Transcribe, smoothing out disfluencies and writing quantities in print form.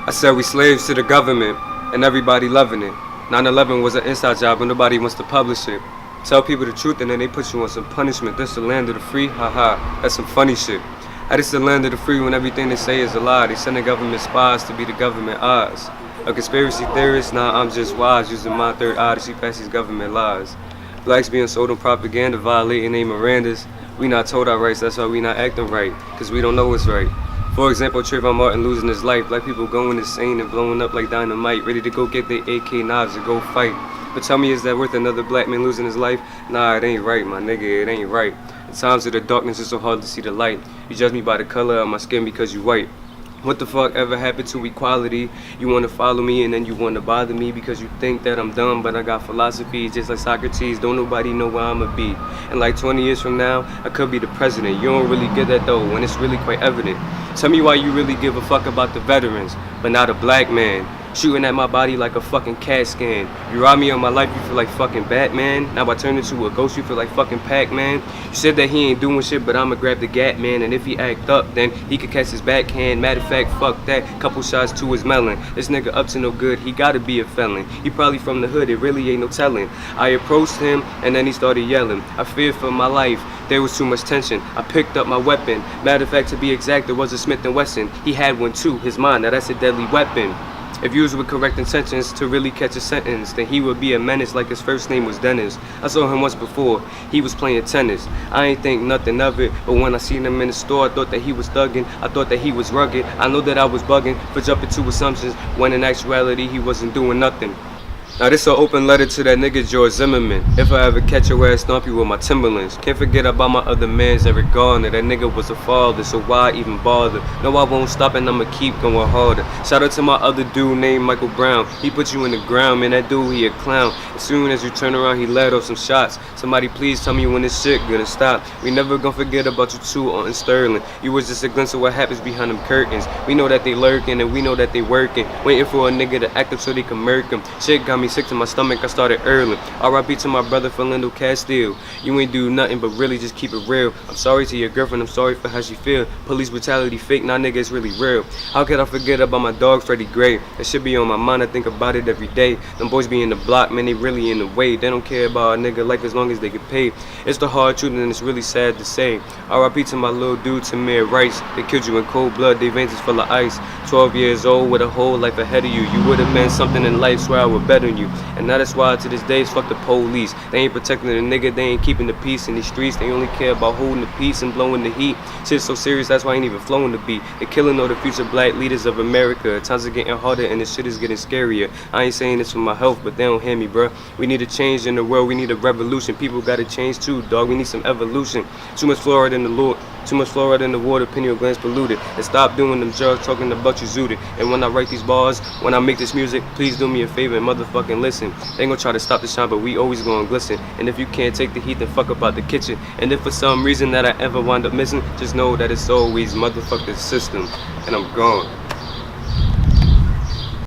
I said we slaves to the government, and everybody loving it. 9/11 was an inside job, but nobody wants to publish it. Tell people the truth and then they put you on some punishment. This the land of the free? Haha, that's some funny shit. This the land of the free when everything they say is a lie. They send the government spies to be the government eyes. A conspiracy theorist? Nah, I'm just wise, using my third eye to see past these government lies. Blacks being sold on propaganda, violating their Mirandas. We not told our rights, that's why we not acting right, cause we don't know what's right. For example, Trayvon Martin losing his life, black people going insane and blowing up like dynamite, ready to go get their AK knives and go fight. But tell me, is that worth another black man losing his life? Nah, it ain't right, my nigga, it ain't right. In times of the darkness, it's so hard to see the light. You judge me by the color of my skin because you white. What the fuck ever happened to equality? You wanna follow me and then you wanna bother me because you think that I'm dumb, but I got philosophy just like Socrates. Don't nobody know where I'ma be. And like 20 years from now, I could be the president. You don't really get that though, when it's really quite evident. Tell me why you really give a fuck about the veterans, but not a black man. Shooting at my body like a fucking CAT scan. You rob me of my life, you feel like fucking Batman. Now I turn into a ghost, you feel like fucking Pac-Man. You said that he ain't doing shit, but I'ma grab the gat, man. And if he act up, then he could catch his backhand. Matter of fact, fuck that. Couple shots to his melon. This nigga up to no good, he gotta be a felon. He probably from the hood, it really ain't no telling. I approached him, and then he started yelling. I feared for my life. There was too much tension. I picked up my weapon. Matter of fact, to be exact, it was a Smith & Wesson. He had one too, his mind. Now that's a deadly weapon. If used with correct intentions to really catch a sentence, then he would be a menace like his first name was Dennis. I saw him once before, he was playing tennis. I ain't think nothing of it, but when I seen him in the store, I thought that he was thugging. I thought that he was rugged. I know that I was bugging for jumping to assumptions, when in actuality he wasn't doing nothing. Now this an open letter to that nigga George Zimmerman. If I ever catch your ass, stomp you with my Timberlands. Can't forget about my other mans, Eric Garner. That nigga was a father, so why even bother? No, I won't stop and I'ma keep going harder. Shout out to my other dude named Michael Brown. He put you in the ground, man, that dude, he a clown. As soon as you turn around, he let off some shots. Somebody please tell me when this shit gonna stop. We never gonna forget about you two on Sterling. You was just a glimpse of what happens behind them curtains. We know that they lurking and we know that they working. Waiting for a nigga to act up so they can murk him. Shit got me sick to my stomach, I started early. R.I.P. to my brother Philando Castile. You ain't do nothing but really just keep it real. I'm sorry to your girlfriend, I'm sorry for how she feel. Police brutality fake, nah nigga, it's really real. How could I forget about my dog Freddie Gray? It should be on my mind, I think about it every day. Them boys be in the block, man, they really in the way. They don't care about a nigga like as long as they get paid. It's the hard truth and it's really sad to say. R.I.P. to my little dude Tamir Rice. They killed you in cold blood, their veins is full of ice. 12 years old with a whole life ahead of you. You would've meant something in life, swear I would bet on you. And now that's why to this day, fuck the police. They ain't protecting the nigga, they ain't keeping the peace in these streets. They only care about holding the peace and blowing the heat. Shit's so serious, that's why I ain't even flowing the beat. They killing all the future black leaders of America. Times are getting harder and this shit is getting scarier. I ain't saying this for my health, but they don't hear me, bruh. We need a change in the world, we need a revolution. People gotta change too, dog. We need some evolution. Too much fluoride in the Lord. Too much fluoride in the water, pineal glands polluted. And stop doing them drugs, talking about you zooted. And when I write these bars, when I make this music, please do me a favor and motherfucking listen. They ain't gonna try to stop the shine, but we always gonna glisten. And if you can't take the heat, then fuck up out the kitchen. And if for some reason that I ever wind up missing, just know that it's always motherfucking system. And I'm gone.